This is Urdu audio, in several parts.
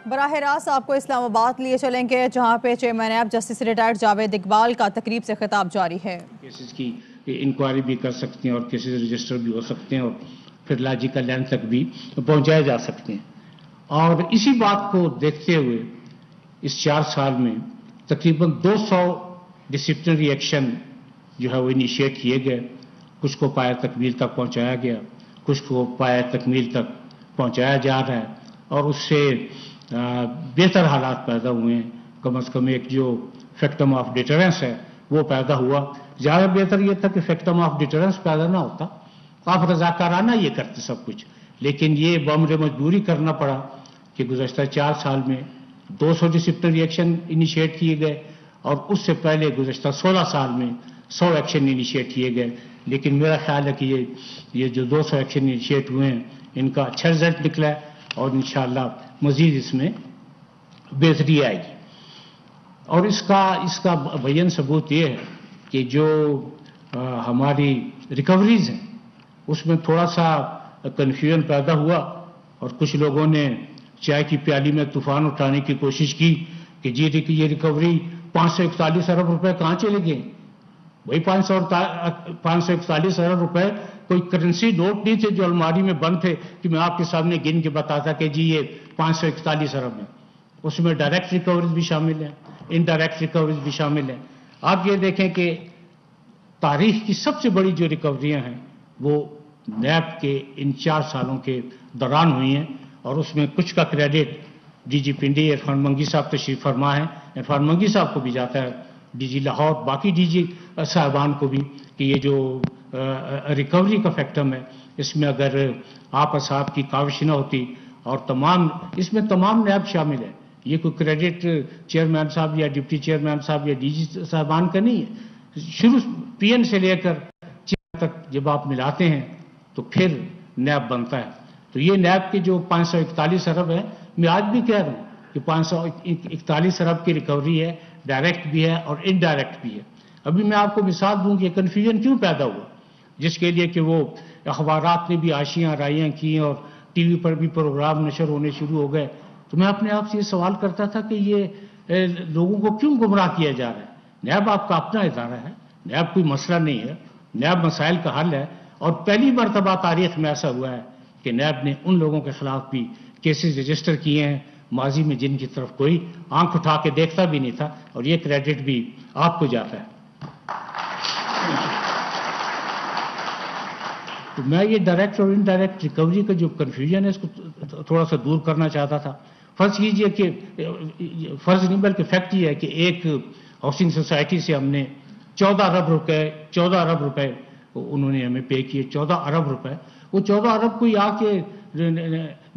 براہ راست آپ کو اسلام آباد لیے چلیں گے جہاں پہ چیئرمین ایب جسٹس ریٹائرڈ جاوید اقبال کا تقریب سے خطاب جاری ہے۔ کیسز کی انکوائری بھی کر سکتے ہیں اور کیسز رجسٹر بھی ہو سکتے ہیں اور پھر لاجیکل لینڈ تک بھی پہنچائے جا سکتے ہیں۔ اور اسی بات کو دیکھتے ہوئے اس 4 سال میں تقریباً 200 ڈسپلنری ایکشن جو ہے وہ انیشیٹ کیے گئے، کچھ کو پایہ تکمیل تک پہنچایا گیا، کچھ کو پایہ تکمیل تک پہنچایا جا رہا ہے، اور اس سے بہتر حالات پیدا ہوئے ہیں۔ کم از کم ایک جو فیکٹم آف ڈیٹرنس ہے وہ پیدا ہوا۔ زیادہ بہتر یہ تھا کہ فیکٹم آف ڈیٹرنس پیدا نہ ہوتا، آپ رضاکارانہ یہ کرتے سب کچھ، لیکن یہ بامر مجبوری کرنا پڑا کہ گزشتہ 4 سال میں 200 ڈسپلنری ایکشن انیشیٹ کیے گئے، اور اس سے پہلے گزشتہ 16 سال میں 100 ایکشن انیشیٹ کیے گئے۔ لیکن میرا خیال ہے کہ یہ جو 200 ایکشن انیشیٹ ہوئے ہیں ان کا اچھا رزلٹ نکلا ہے، اور انشاءاللہ مزید اس میں بہتری آئے گی۔ اور اس کا بیان ثبوت یہ ہے کہ جو ہماری ریکوریز ہیں اس میں تھوڑا سا کنفیوژن پیدا ہوا، اور کچھ لوگوں نے چائے کی پیالی میں طوفان اٹھانے کی کوشش کی کہ یہ ریکوری 541 ارب روپے کہاں چلے گئے؟ وہی 541 ارب روپے کوئی کرنسی نوٹ نہیں تھے جو الماری میں بند تھے کہ میں آپ کے سامنے گن کے بتاتا کہ جی یہ 541 ارب ہے۔ اس میں ڈائریکٹ ریکوریز بھی شامل ہیں، انڈائریکٹ ریکوریز بھی شامل ہیں۔ آپ یہ دیکھیں کہ تاریخ کی سب سے بڑی جو ریکوریاں ہیں وہ نیب کے ان 4 سالوں کے دوران ہوئی ہیں، اور اس میں کچھ کا credit D G Pindi Irfan Mangi صاحب تشریف فرما ہے، عرفان منگی صاحب کو بھی جاتا ہے، ڈی جی لاہور، باقی ڈی جی صاحبان کو بھی، کہ یہ جو ریکوری کا فیکٹم ہے اس میں اگر آپ اصحاب کی کاوش نہ ہوتی اور اس میں تمام نیب شامل ہے، یہ کوئی کریڈٹ چیئرمین صاحب یا ڈپٹی چیئرمین صاحب یا ڈی جی صاحبان کا نہیں ہے، شروع پی این سے لے کر چیئر تک جب آپ ملاتے ہیں تو پھر نیب بنتا ہے۔ تو یہ نیب کے جو 541 ارب ہے، میں آج بھی کہہ رہا ہوں کہ 541 ارب کی ریکوری ہے، ڈائریکٹ بھی ہے اور انڈائریکٹ بھی ہے۔ ابھی میں آپ کو مثال دوں کہ کنفیوژن کیوں پیدا ہوا، جس کے لیے کہ وہ اخبارات نے بھی آشیاں رائیاں کی اور ٹی وی پر بھی پروگرام نشر ہونے شروع ہو گئے، تو میں اپنے آپ سے یہ سوال کرتا تھا کہ یہ لوگوں کو کیوں گمراہ کیا جا رہا ہے؟ نیب آپ کا اپنا ادارہ ہے، نیب کوئی مسئلہ نہیں ہے، نیب مسائل کا حل ہے، اور پہلی مرتبہ تاریخ میں ایسا ہوا ہے کہ نیب نے ان لوگوں کے خلاف بھی کیسز رجسٹر کیے ہیں ماضی میں جن کی طرف کوئی آنکھ اٹھا کے دیکھتا بھی نہیں تھا، اور یہ کریڈٹ بھی آپ کو جاتا ہے۔ تو میں یہ ڈائریکٹ اور انڈائریکٹ ریکوری کا جو کنفیوژن ہے اس کو تھوڑا سا دور کرنا چاہتا تھا۔ فرض کیجئے کہ فرض نہیں بلکہ فیکٹ یہ ہے کہ ایک ہاؤسنگ سوسائٹی سے ہم نے 14 ارب روپے انہوں نے ہمیں پے کیے، 14 ارب روپے، وہ 14 ارب کوئی آ کے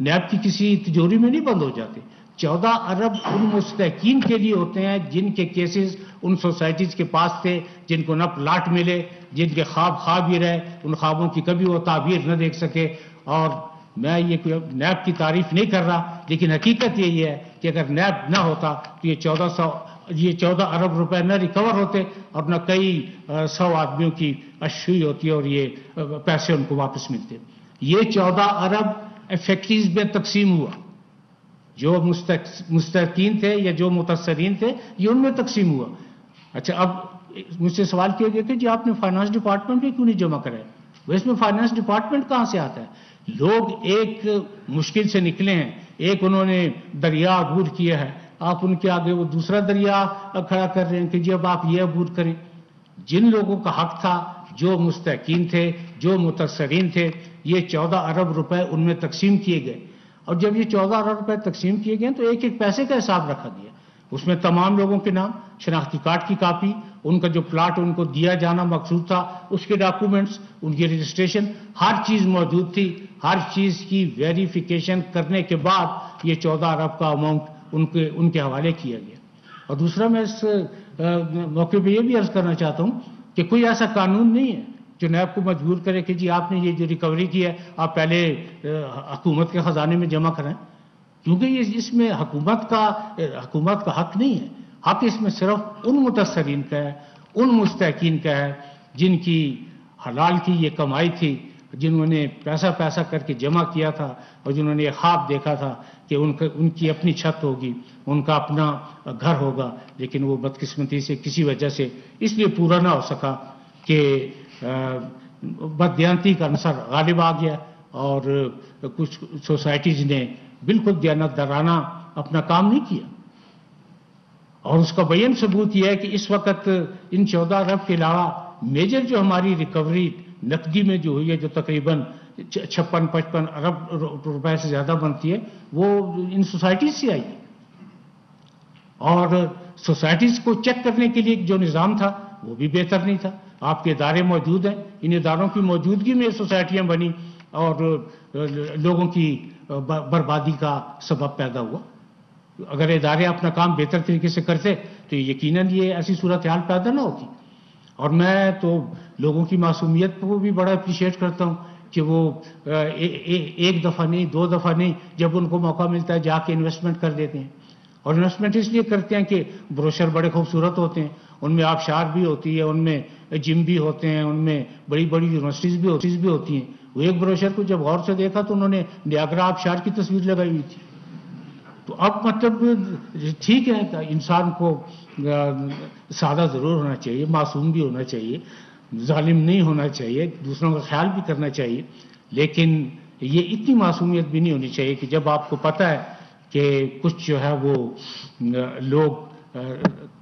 نیب کی کسی تجوری میں نہیں بند ہو جاتے۔ 14 ارب ان مستحقین کے لیے ہوتے ہیں جن کے کیسز ان سوسائٹیز کے پاس تھے، جن کو نہ پلاٹ ملے، جن کے خواب ہی رہے، ان خوابوں کی کبھی وہ تعبیر نہ دیکھ سکے۔ اور میں یہ نیب کی تعریف نہیں کر رہا، لیکن حقیقت یہی ہے کہ اگر نیب نہ ہوتا تو یہ 14 ارب روپے نہ ریکور ہوتے اور نہ کئی 100 آدمیوں کی اشوئی ہوتی اور یہ پیسے ان کو واپس ملتے۔ یہ 14 ارب فیکٹریز میں تقسیم ہوا، جو مستحقین تھے یا جو متاثرین تھے یہ ان میں تقسیم ہوا۔ اچھا، اب مجھ سے سوال کیا گیا کہ جی آپ نے فائنانس ڈپارٹمنٹ میں کیوں نہیں جمع کرائے؟ وہ اس میں فائنانس ڈپارٹمنٹ کہاں سے آتا ہے؟ لوگ ایک مشکل سے نکلے ہیں، ایک انہوں نے دریا عبور کیا ہے، آپ ان کے آگے وہ دوسرا دریا کھڑا کر رہے ہیں کہ جی اب آپ یہ عبور کریں۔ جن لوگوں کا حق تھا، جو مستحقین تھے، جو متاثرین تھے، یہ 14 ارب روپے ان میں تقسیم کیے گئے، اور جب یہ 14 ارب روپے تقسیم کیے گئے تو ایک ایک پیسے کا حساب رکھا گیا۔ اس میں تمام لوگوں کے نام، شناختی کارڈ کی کاپی، ان کا جو پلاٹ ان کو دیا جانا مقصود تھا اس کے ڈاکومنٹس، ان کی رجسٹریشن، ہر چیز موجود تھی۔ ہر چیز کی ویریفیکیشن کرنے کے بعد یہ 14 ارب کا اماؤنٹ ان کے حوالے کیا گیا۔ اور دوسرا میں اس موقع پہ یہ بھی عرض کرنا چاہتا ہوں کہ کوئی ایسا قانون نہیں ہے جو نیب کو مجبور کرے کہ جی آپ نے یہ جو ریکوری کی ہے آپ پہلے حکومت کے خزانے میں جمع کریں، کیونکہ یہ اس میں حکومت کا حق نہیں ہے۔ حق اس میں صرف ان متاثرین کا ہے، ان مستحقین کا ہے جن کی حلال کی یہ کمائی تھی، جنہوں نے پیسہ کر کے جمع کیا تھا اور جنہوں نے یہ خواب دیکھا تھا کہ ان کی اپنی چھت ہوگی، ان کا اپنا گھر ہوگا، لیکن وہ بدقسمتی سے کسی وجہ سے اس لیے پورا نہ ہو سکا کہ بددیانتی کا عنصر غالب آ گیا اور کچھ سوسائٹیز نے بالکل دیانتدارانہ اپنا کام نہیں کیا. اور اس کا بیان ثبوت یہ ہے کہ اس وقت ان 14 ارب کے علاوہ میجر جو ہماری ریکوری نقدی میں جو ہوئی ہے، جو تقریباً 56-55 ارب روپے سے زیادہ بنتی ہے، وہ ان سوسائٹیز سے آئی ہے. اور سوسائٹیز کو چیک کرنے کے لیے جو نظام تھا وہ بھی بہتر نہیں تھا. آپ کے ادارے موجود ہیں، ان اداروں کی موجودگی میں سوسائٹیاں بنی اور لوگوں کی بربادی کا سبب پیدا ہوا. اگر ادارے اپنا کام بہتر طریقے سے کرتے تو یقیناً یہ ایسی صورتحال پیدا نہ ہوتی. اور میں تو لوگوں کی معصومیت کو بھی بڑا اپریشیٹ کرتا ہوں کہ وہ ایک دفعہ نہیں، 2 دفعہ نہیں، جب ان کو موقع ملتا ہے جا کے انویسٹمنٹ کر دیتے ہیں. اور انویسٹمنٹ اس لیے کرتے ہیں کہ بروشر بڑے خوبصورت ہوتے ہیں، ان میں آبشار بھی ہوتی ہے، ان میں جم بھی ہوتے ہیں، ان میں بڑی بڑی یونیورسٹیز بھی ہوتی ہیں. وہ ایک بروشر کو جب غور سے دیکھا تو انہوں نے نیاگرا آبشار کی تصویر لگائی ہوئی تھی. تو اب مطلب ٹھیک ہے کہ انسان کو سادہ ضرور ہونا چاہیے، معصوم بھی ہونا چاہیے، ظالم نہیں ہونا چاہیے، دوسروں کا خیال بھی کرنا چاہیے، لیکن یہ اتنی معصومیت بھی نہیں ہونی چاہیے کہ جب آپ کو پتہ ہے کہ کچھ جو ہے وہ لوگ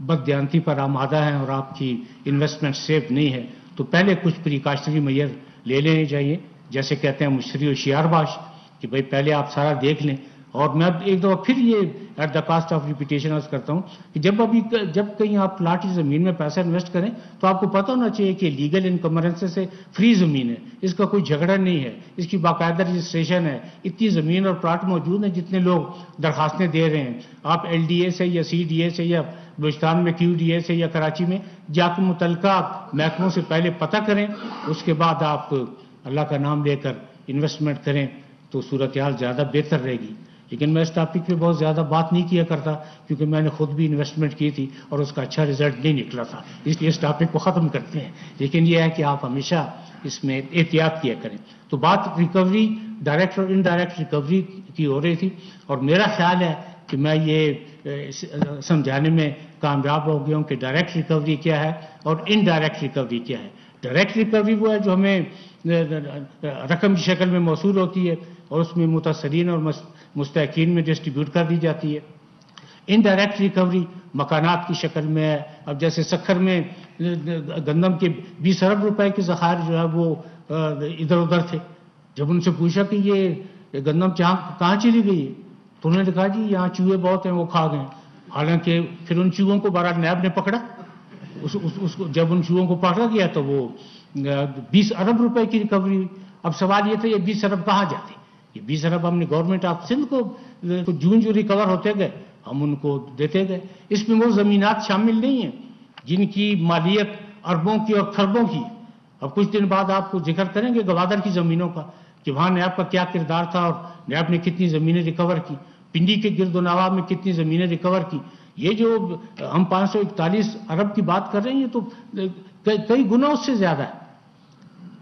بددیانتی پر آمادہ ہیں اور آپ کی انویسٹمنٹ سیف نہیں ہے تو پہلے کچھ پریکاشنری میئر لے لینے چاہیے. جیسے کہتے ہیں مشتری ہوشیار باش کہ بھئی پہلے آپ سارا دیکھ لیں. اور میں ایک دفعہ پھر یہ at the cost of repetition عرض کرتا ہوں کہ جب کہیں آپ پلاٹ کی زمین میں پیسہ انویسٹ کریں تو آپ کو پتہ ہونا چاہیے کہ لیگل انکمبرنس سے فری زمین ہے، اس کا کوئی جھگڑا نہیں ہے، اس کی باقاعدہ رجسٹریشن ہے. اتنی زمین اور پلاٹ موجود ہیں جتنے لوگ درخواستیں دے رہے ہیں. آپ ایل ڈی اے سے یا سی ڈی اے سے یا بلوچستان میں کیو ڈی اے سے یا کراچی میں جا کے متعلقہ محکموں سے پہلے پتہ کریں، اس کے بعد آپ اللہ کا نام لے کر انویسٹمنٹ کریں تو صورتحال زیادہ بہتر رہے گی. لیکن میں اس ٹاپک پہ بہت زیادہ بات نہیں کیا کرتا کیونکہ میں نے خود بھی انویسٹمنٹ کی تھی اور اس کا اچھا رزلٹ نہیں نکلا تھا، اس لیے اس ٹاپک کو ختم کرتے ہیں. لیکن یہ ہے کہ آپ ہمیشہ اس میں احتیاط کیا کریں. تو بات ریکوری ڈائریکٹ اور انڈائریکٹ ریکوری کی ہو رہی تھی اور میرا خیال ہے کہ میں یہ سمجھانے میں کامیاب ہو گیا ہوں کہ ڈائریکٹ ریکوری کیا ہے اور انڈائریکٹ ریکوری کیا ہے. ڈائریکٹ ریکوری وہ ہے جو ہمیں رقم کی شکل میں موصول ہوتی ہے اور اس میں متاثرین اور مستحقین میں ڈسٹریبیوٹ کر دی جاتی ہے. انڈائریکٹ ریکوری مکانات کی شکل میں ہے. اب جیسے سکھر میں گندم کے 20 ارب روپے کے ذخائر جو ہے وہ ادھر ادھر تھے. جب ان سے پوچھا کہ یہ گندم کہاں چلی گئی تو انہوں نے کہا جی یہاں چوہے بہت ہیں وہ کھا گئے. حالانکہ پھر ان چوہوں کو بہرحال نیب نے پکڑا. اس کو جب ان چوہوں کو پکڑا گیا تو وہ 20 ارب روپے کی ریکوری ہوئی. اب سوال یہ تھا یہ 20 ارب کہاں جاتے؟ یہ 20 ارب ہم نے گورنمنٹ آف سندھ کو جو ریکور ہوتے گئے ہم ان کو دیتے گئے. اس میں وہ زمینات شامل نہیں ہیں جن کی مالیت اربوں کی اور خربوں کی. اب کچھ دن بعد آپ کو ذکر کریں گے گوادر کی زمینوں کا کہ وہاں نیب کا کیا کردار تھا اور نیب نے کتنی زمینیں ریکور کی، پنڈی کے گرد و نواح میں کتنی زمینیں ریکور کی. یہ جو ہم 541 ارب کی بات کر رہے ہیں یہ تو کئی گنا اس سے زیادہ ہے.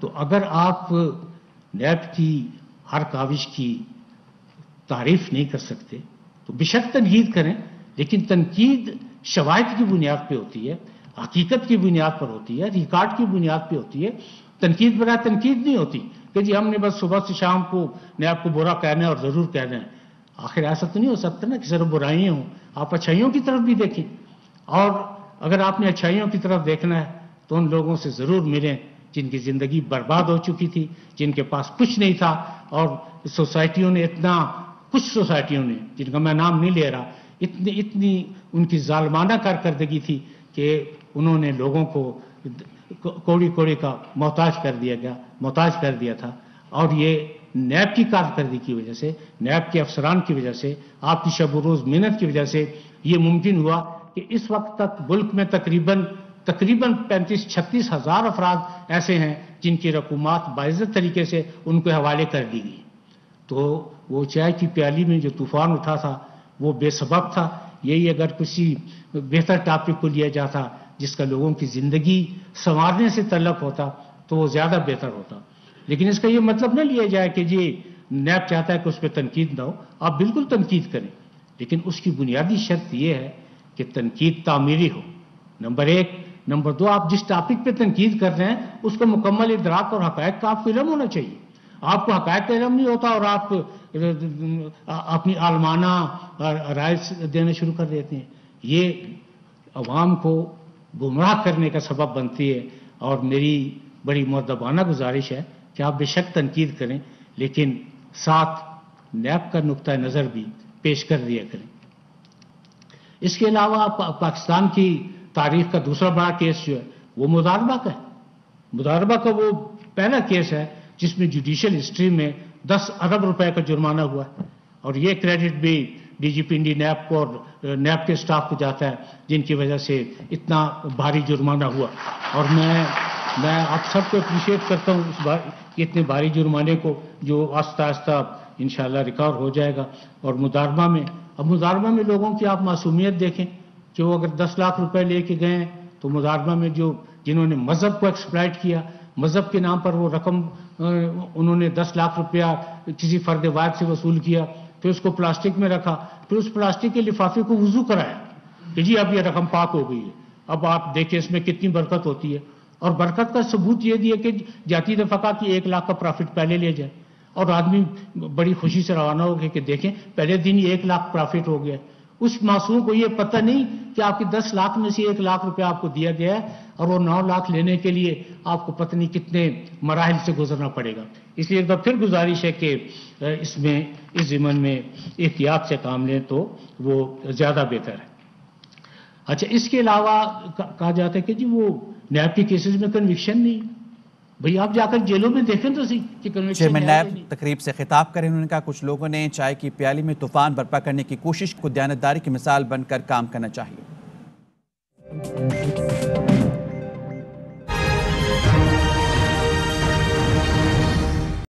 تو اگر آپ نیب کی ہر کاوش کی تعریف نہیں کر سکتے تو بے شک تنقید کریں، لیکن تنقید شواہد کی بنیاد پہ ہوتی ہے، حقیقت کی بنیاد پر ہوتی ہے، ریکارڈ کی بنیاد پہ ہوتی ہے. تنقید برائے تنقید نہیں ہوتی کہ جی ہم نے بس صبح سے شام کو نیب کو برا کہنا ہے اور ضرور کہنا ہے. آخر ایسا تو نہیں ہو سکتا نا کہ صرف برائیاں ہوں. آپ اچھائیوں کی طرف بھی دیکھیں اور اگر آپ نے اچھائیوں کی طرف دیکھنا ہے تو ان لوگوں سے ضرور ملیں جن کی زندگی برباد ہو چکی تھی، جن کے پاس کچھ نہیں تھا. اور سوسائٹیوں نے کچھ سوسائٹیوں نے جن کا میں نام نہیں لے رہا اتنی ان کی ظالمانہ کارکردگی تھی کہ انہوں نے لوگوں کو کوڑی کا محتاج کر دیا تھا. اور یہ نیب کی کارکردگی کی وجہ سے، نیب کے افسران کی وجہ سے، آپ کی شب و روز محنت کی وجہ سے یہ ممکن ہوا کہ اس وقت تک ملک میں تقریباً 35-36 ہزار افراد ایسے ہیں جن کی رقومات باعزت طریقے سے ان کو حوالے کر دی گئی. تو وہ چائے کی پیالی میں جو طوفان اٹھا تھا وہ بے سبب تھا. یہی اگر کسی بہتر ٹاپک کو لیا جاتا جس کا لوگوں کی زندگی سنوارنے سے تعلق ہوتا تو وہ زیادہ بہتر ہوتا. لیکن اس کا یہ مطلب نہ لیا جائے کہ جی نیب چاہتا ہے کہ اس پہ تنقید نہ ہو. آپ بالکل تنقید کریں، لیکن اس کی بنیادی شرط یہ ہے کہ تنقید تعمیری ہو، نمبر 1. نمبر 2، آپ جس ٹاپک پہ تنقید کر رہے ہیں اس کا مکمل ادراک اور حقائق کا آپ کو علم ہونا چاہیے. آپ کو حقائق کا علم نہیں ہوتا اور آپ اپنی عالمانہ رائے دینا شروع کر دیتے ہیں. یہ عوام کو گمراہ کرنے کا سبب بنتی ہے. اور میری بڑی مؤدبانہ گزارش ہے کہ آپ بے شک تنقید کریں، لیکن ساتھ نیب کا نقطہ نظر بھی پیش کر دیا کریں. اس کے علاوہ پاکستان کی تاریخ کا دوسرا بڑا کیس جو ہے وہ مضاربہ کا ہے. مضاربہ کا وہ پہلا کیس ہے جس میں جوڈیشل ہسٹری میں 10 ارب روپے کا جرمانہ ہوا ہے، اور یہ کریڈٹ بھی ڈی جی پی انڈی نیب کو اور نیب کے اسٹاف کو جاتا ہے جن کی وجہ سے اتنا بھاری جرمانہ ہوا. اور میں آپ سب کو اپریشیٹ کرتا ہوں اس اتنے بھاری جرمانے کو جو آہستہ آہستہ انشاءاللہ ریکور ہو جائے گا. اور مضاربہ میں لوگوں کی آپ معصومیت دیکھیں کہ وہ اگر 10 لاکھ روپے لے کے گئے ہیں تو مضاربہ میں جنہوں نے مذہب کو ایکسپلائٹ کیا، مذہب کے نام پر وہ رقم انہوں نے 10 لاکھ روپیہ کسی فرد واحد سے وصول کیا، پھر اس کو پلاسٹک میں رکھا، پھر اس پلاسٹک کے لفافے کو وضو کرایا کہ جی اب یہ رقم پاک ہو گئی ہے. اب آپ دیکھیں اس میں کتنی برکت ہوتی ہے. اور برکت کا ثبوت یہ دیا کہ جاتی دفعہ کی 1 لاکھ کا پرافٹ پہلے لے جائے، اور آدمی بڑی خوشی سے روانہ ہو گیا کہ دیکھیں پہلے دن ہی 1 لاکھ پرافٹ ہو گیا. اس معصوم کو یہ پتہ نہیں کہ آپ کے 10 لاکھ میں سے 1 لاکھ روپے آپ کو دیا گیا ہے، اور وہ 9 لاکھ لینے کے لیے آپ کو پتہ نہیں کتنے مراحل سے گزرنا پڑے گا. اس لیے ایک بار پھر گزارش ہے کہ اس ضمن میں احتیاط سے کام لیں تو وہ زیادہ بہتر ہے. اچھا، اس کے علاوہ کہا جاتا ہے کہ جی وہ نیب کے کیسز میں کنوکشن نہیں. بھئی آپ جا کر جیلوں میں دیکھیں تو صحیح کہ کنوکشن چیئرمین نیب تقریب سے خطاب کریں. انہوں نے کہا کچھ لوگوں نے چائے کی پیالی میں طوفان برپا کرنے کی کوشش کو دیانتداری کی مثال بن کر کام کرنا چاہیے.